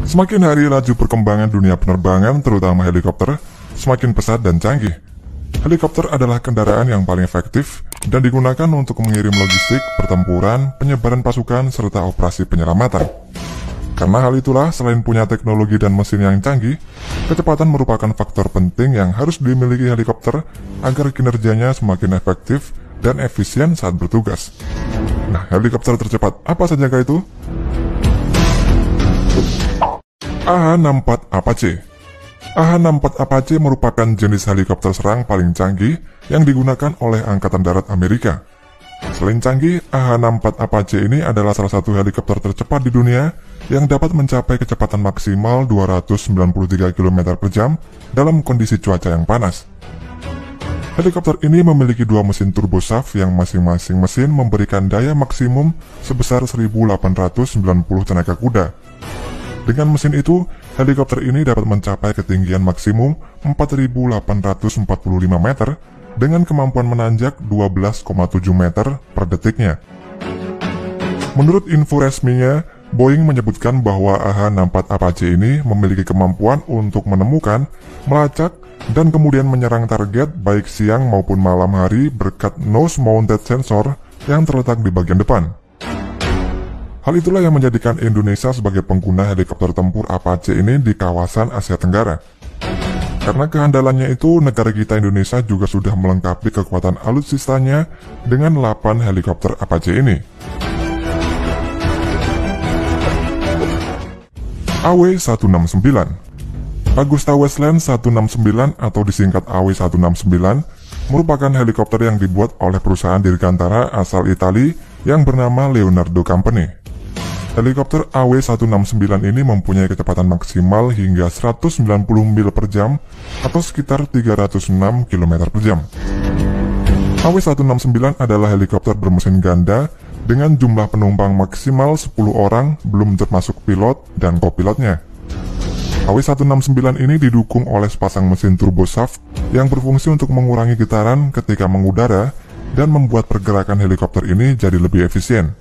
Semakin hari laju perkembangan dunia penerbangan, terutama helikopter, semakin pesat dan canggih. Helikopter adalah kendaraan yang paling efektif dan digunakan untuk mengirim logistik, pertempuran, penyebaran pasukan, serta operasi penyelamatan. Karena hal itulah, selain punya teknologi dan mesin yang canggih, kecepatan merupakan faktor penting yang harus dimiliki helikopter agar kinerjanya semakin efektif dan efisien saat bertugas. Nah, helikopter tercepat apa saja itu? AH-64 Apache. AH-64 Apache merupakan jenis helikopter serang paling canggih yang digunakan oleh Angkatan Darat Amerika. Selain canggih, AH-64 Apache ini adalah salah satu helikopter tercepat di dunia yang dapat mencapai kecepatan maksimal 293 km per jam dalam kondisi cuaca yang panas. Helikopter ini memiliki dua mesin turboshaft yang masing-masing mesin memberikan daya maksimum sebesar 1890 tenaga kuda. Dengan mesin itu, helikopter ini dapat mencapai ketinggian maksimum 4.845 meter dengan kemampuan menanjak 12,7 meter per detiknya. Menurut info resminya, Boeing menyebutkan bahwa AH-64 Apache ini memiliki kemampuan untuk menemukan, melacak, dan kemudian menyerang target baik siang maupun malam hari berkat nose-mounted sensor yang terletak di bagian depan. Hal itulah yang menjadikan Indonesia sebagai pengguna helikopter tempur Apache ini di kawasan Asia Tenggara. Karena kehandalannya itu, negara kita Indonesia juga sudah melengkapi kekuatan alutsistanya dengan 8 helikopter Apache ini. AW169. Agusta-Westland 169 atau disingkat AW169 merupakan helikopter yang dibuat oleh perusahaan dirgantara asal Italia yang bernama Leonardo Company. Helikopter AW169 ini mempunyai kecepatan maksimal hingga 190 mil per jam atau sekitar 306 km per jam. AW169 adalah helikopter bermesin ganda dengan jumlah penumpang maksimal 10 orang belum termasuk pilot dan kopilotnya. AW169 ini didukung oleh sepasang mesin turboshaft yang berfungsi untuk mengurangi getaran ketika mengudara dan membuat pergerakan helikopter ini jadi lebih efisien.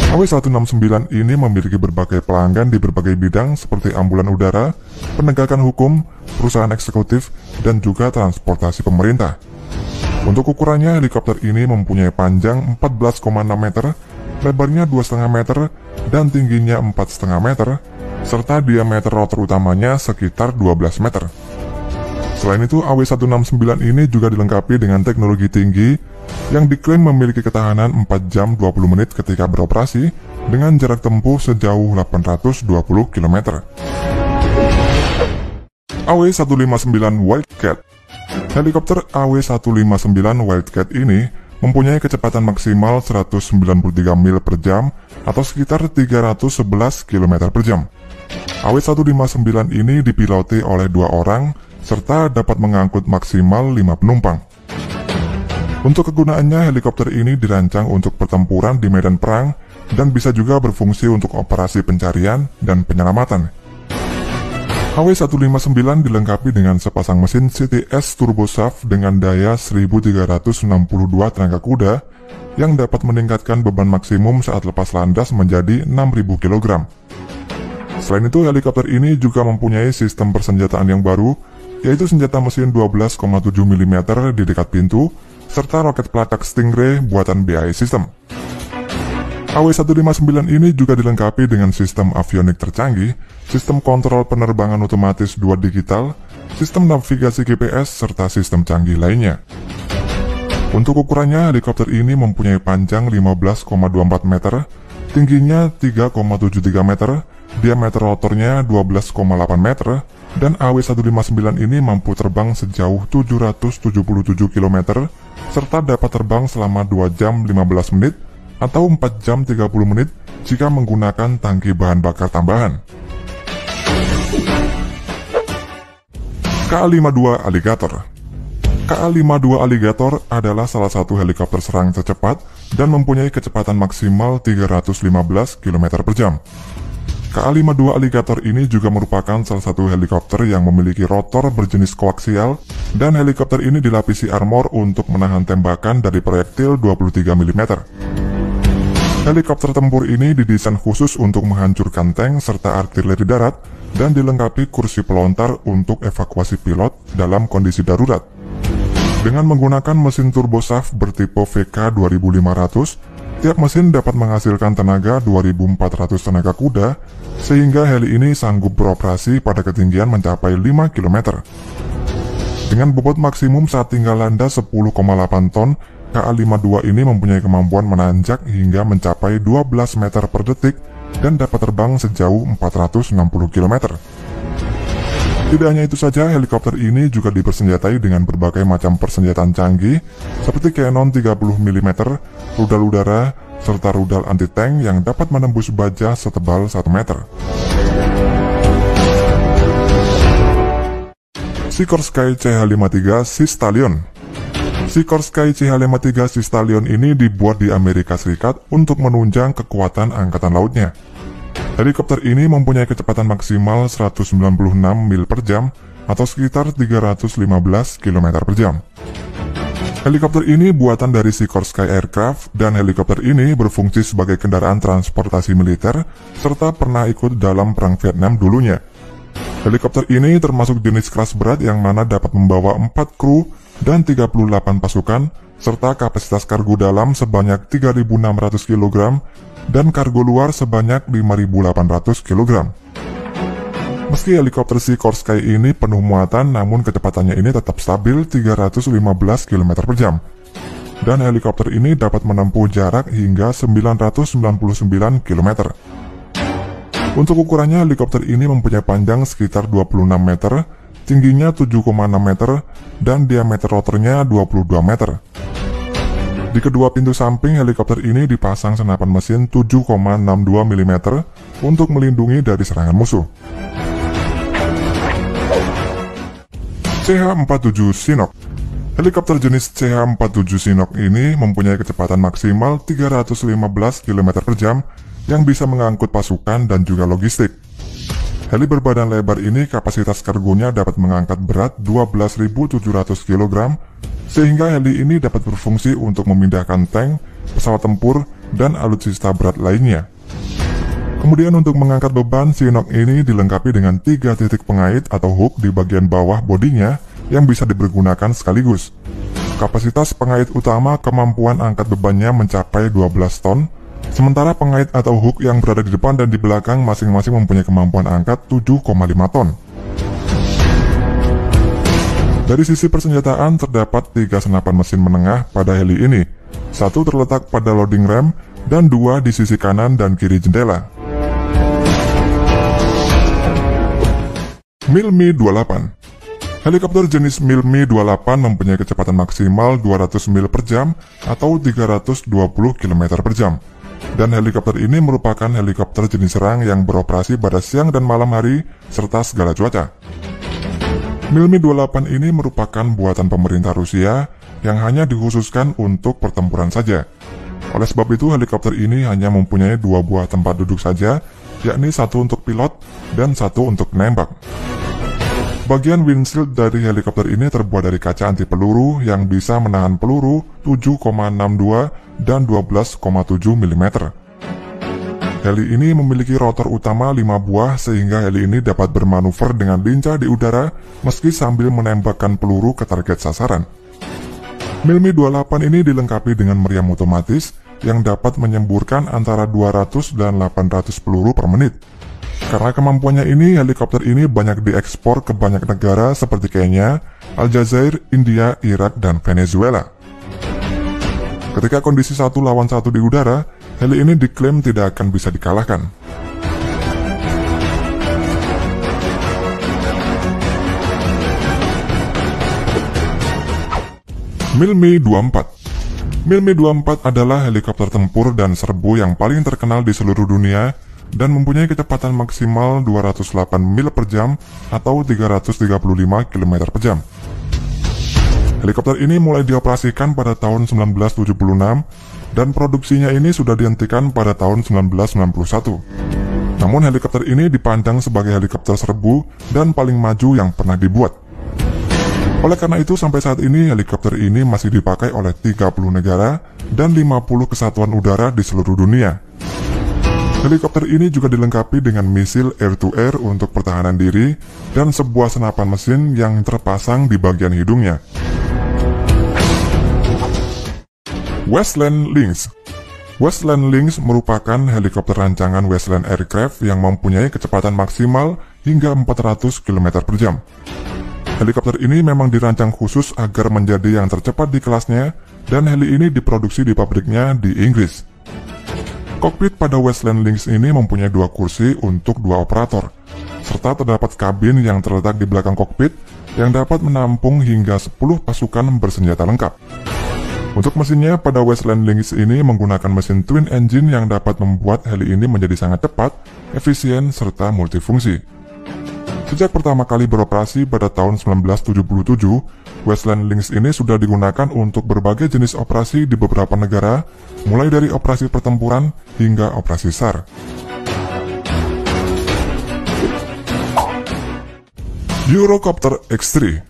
AW169 ini memiliki berbagai pelanggan di berbagai bidang seperti ambulan udara, penegakan hukum, perusahaan eksekutif, dan juga transportasi pemerintah. Untuk ukurannya, helikopter ini mempunyai panjang 14,6 meter, lebarnya 2,5 meter, dan tingginya 4,5 meter, serta diameter rotor utamanya sekitar 12 meter. Selain itu, AW169 ini juga dilengkapi dengan teknologi tinggi yang diklaim memiliki ketahanan 4 jam 20 menit ketika beroperasi dengan jarak tempuh sejauh 820 km. AW159 Wildcat. Helikopter AW159 Wildcat ini mempunyai kecepatan maksimal 193 mil per jam atau sekitar 311 km per jam. AW159 ini dipiloti oleh 2 orang serta dapat mengangkut maksimal 5 penumpang. Untuk kegunaannya, helikopter ini dirancang untuk pertempuran di medan perang dan bisa juga berfungsi untuk operasi pencarian dan penyelamatan. AW159 dilengkapi dengan sepasang mesin CTS turboshaft dengan daya 1362 tenaga kuda yang dapat meningkatkan beban maksimum saat lepas landas menjadi 6.000 kg. Selain itu, helikopter ini juga mempunyai sistem persenjataan yang baru, yaitu senjata mesin 12,7 mm di dekat pintu, serta roket pelacak Stingray buatan BAE System. AW159 ini juga dilengkapi dengan sistem avionik tercanggih, sistem kontrol penerbangan otomatis 2 digital, sistem navigasi GPS, serta sistem canggih lainnya. Untuk ukurannya, helikopter ini mempunyai panjang 15,24 meter, tingginya 3,73 meter, diameter rotornya 12,8 meter, dan AW159 ini mampu terbang sejauh 777 km, serta dapat terbang selama 2 jam 15 menit atau 4 jam 30 menit jika menggunakan tangki bahan bakar tambahan. KA-52 Alligator. KA-52 Alligator adalah salah satu helikopter serang tercepat dan mempunyai kecepatan maksimal 315 km per jam. KA-52 Alligator ini juga merupakan salah satu helikopter yang memiliki rotor berjenis koaksial dan helikopter ini dilapisi armor untuk menahan tembakan dari proyektil 23 mm. Helikopter tempur ini didesain khusus untuk menghancurkan tank serta artileri darat dan dilengkapi kursi pelontar untuk evakuasi pilot dalam kondisi darurat. Dengan menggunakan mesin turboshaft bertipe VK 2500, tiap mesin dapat menghasilkan tenaga 2400 tenaga kuda, sehingga heli ini sanggup beroperasi pada ketinggian mencapai 5 km. Dengan bobot maksimum saat tinggal landas 10,8 ton, KA-52 ini mempunyai kemampuan menanjak hingga mencapai 12 meter per detik dan dapat terbang sejauh 460 km. Tidak hanya itu saja, helikopter ini juga dipersenjatai dengan berbagai macam persenjataan canggih seperti Cannon 30 mm, rudal udara, serta rudal anti-tank yang dapat menembus baja setebal 1 meter. Sikorsky CH-53 Sea Stallion. Sikorsky CH-53 Sea Stallion ini dibuat di Amerika Serikat untuk menunjang kekuatan angkatan lautnya. Helikopter ini mempunyai kecepatan maksimal 196 mil per jam atau sekitar 315 km per jam. Helikopter ini buatan dari Sikorsky Aircraft dan helikopter ini berfungsi sebagai kendaraan transportasi militer serta pernah ikut dalam Perang Vietnam dulunya. Helikopter ini termasuk jenis kelas berat yang mana dapat membawa 4 kru dan 38 pasukan, serta kapasitas kargo dalam sebanyak 3.600 kg dan kargo luar sebanyak 5.800 kg. Meski helikopter Sikorsky ini penuh muatan, namun kecepatannya ini tetap stabil 315 km per jam. Dan helikopter ini dapat menempuh jarak hingga 999 km. Untuk ukurannya, helikopter ini mempunyai panjang sekitar 26 meter, tingginya 7,6 meter, dan diameter rotornya 22 meter. Di kedua pintu samping helikopter ini dipasang senapan mesin 7,62 mm untuk melindungi dari serangan musuh. CH-47 Chinook. Helikopter jenis CH-47 Chinook ini mempunyai kecepatan maksimal 315 km per jam yang bisa mengangkut pasukan dan juga logistik. Heli berbadan lebar ini kapasitas kargonya dapat mengangkat berat 12.700 kg, sehingga heli ini dapat berfungsi untuk memindahkan tank, pesawat tempur, dan alutsista berat lainnya. Kemudian untuk mengangkat beban, Chinook ini dilengkapi dengan 3 titik pengait atau hook di bagian bawah bodinya yang bisa dipergunakan sekaligus. Kapasitas pengait utama kemampuan angkat bebannya mencapai 12 ton, sementara pengait atau hook yang berada di depan dan di belakang masing-masing mempunyai kemampuan angkat 7,5 ton. Dari sisi persenjataan terdapat 3 senapan mesin menengah pada heli ini, 1 terletak pada loading ram dan 2 di sisi kanan dan kiri jendela. Mi-28. Helikopter jenis Mi-28 mempunyai kecepatan maksimal 200 mil per jam atau 320 km per jam. Dan helikopter ini merupakan helikopter jenis serang yang beroperasi pada siang dan malam hari serta segala cuaca. Mi-28 ini merupakan buatan pemerintah Rusia yang hanya dikhususkan untuk pertempuran saja. Oleh sebab itu helikopter ini hanya mempunyai 2 buah tempat duduk saja, yakni 1 untuk pilot dan 1 untuk penembak. Bagian windshield dari helikopter ini terbuat dari kaca anti peluru yang bisa menahan peluru 7,62 dan 12,7 mm. Heli ini memiliki rotor utama 5 buah sehingga heli ini dapat bermanuver dengan lincah di udara meski sambil menembakkan peluru ke target sasaran. Mi-28 ini dilengkapi dengan meriam otomatis yang dapat menyemburkan antara 200 dan 800 peluru per menit. Karena kemampuannya ini, helikopter ini banyak diekspor ke banyak negara seperti Kenya, Aljazair, India, Irak, dan Venezuela. Ketika kondisi 1 lawan 1 di udara, heli ini diklaim tidak akan bisa dikalahkan. Mi-24. Mi-24 adalah helikopter tempur dan serbu yang paling terkenal di seluruh dunia dan mempunyai kecepatan maksimal 208 mil per jam atau 335 km per jam. Helikopter ini mulai dioperasikan pada tahun 1976 dan produksinya ini sudah dihentikan pada tahun 1991. Namun helikopter ini dipandang sebagai helikopter serbu dan paling maju yang pernah dibuat. Oleh karena itu sampai saat ini helikopter ini masih dipakai oleh 30 negara dan 50 kesatuan udara di seluruh dunia. Helikopter ini juga dilengkapi dengan misil air-to-air untuk pertahanan diri dan sebuah senapan mesin yang terpasang di bagian hidungnya. Westland Lynx. Westland Lynx merupakan helikopter rancangan Westland Aircraft yang mempunyai kecepatan maksimal hingga 400 km per jam. Helikopter ini memang dirancang khusus agar menjadi yang tercepat di kelasnya, dan heli ini diproduksi di pabriknya di Inggris. Kokpit pada Westland Lynx ini mempunyai 2 kursi untuk 2 operator, serta terdapat kabin yang terletak di belakang kokpit yang dapat menampung hingga 10 pasukan bersenjata lengkap. Untuk mesinnya, pada Westland Lynx ini menggunakan mesin twin engine yang dapat membuat heli ini menjadi sangat cepat, efisien, serta multifungsi. Sejak pertama kali beroperasi pada tahun 1977, Westland Lynx ini sudah digunakan untuk berbagai jenis operasi di beberapa negara, mulai dari operasi pertempuran hingga operasi SAR. Eurocopter X3.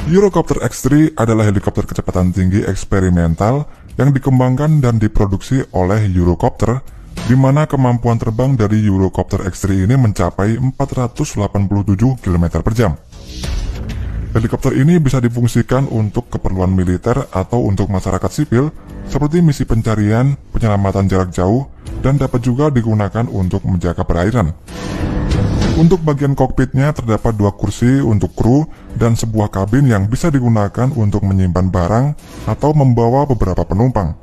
Eurocopter X3 adalah helikopter kecepatan tinggi eksperimental yang dikembangkan dan diproduksi oleh Eurocopter, di mana kemampuan terbang dari Eurocopter X3 ini mencapai 487 km per jam. Helikopter ini bisa difungsikan untuk keperluan militer atau untuk masyarakat sipil, seperti misi pencarian, penyelamatan jarak jauh, dan dapat juga digunakan untuk menjaga perairan. Untuk bagian kokpitnya terdapat 2 kursi untuk kru dan sebuah kabin yang bisa digunakan untuk menyimpan barang atau membawa beberapa penumpang.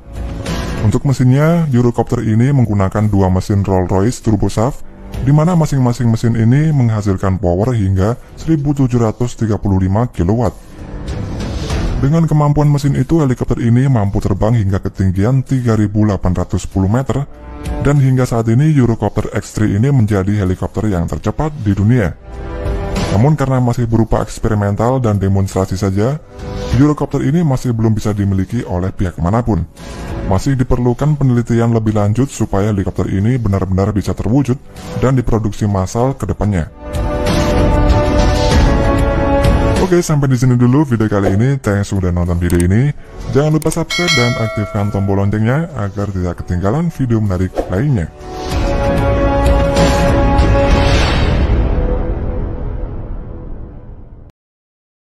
Untuk mesinnya, Eurocopter ini menggunakan 2 mesin Rolls-Royce turboshaft, di mana masing-masing mesin ini menghasilkan power hingga 1735 kW. Dengan kemampuan mesin itu, helikopter ini mampu terbang hingga ketinggian 3.810 meter, dan hingga saat ini Eurocopter X3 ini menjadi helikopter yang tercepat di dunia. Namun karena masih berupa eksperimental dan demonstrasi saja, Eurocopter ini masih belum bisa dimiliki oleh pihak manapun. Masih diperlukan penelitian lebih lanjut supaya helikopter ini benar-benar bisa terwujud dan diproduksi massal ke depannya. Oke, sampai di sini dulu video kali ini. Thanks sudah nonton video ini. Jangan lupa subscribe dan aktifkan tombol loncengnya agar tidak ketinggalan video menarik lainnya.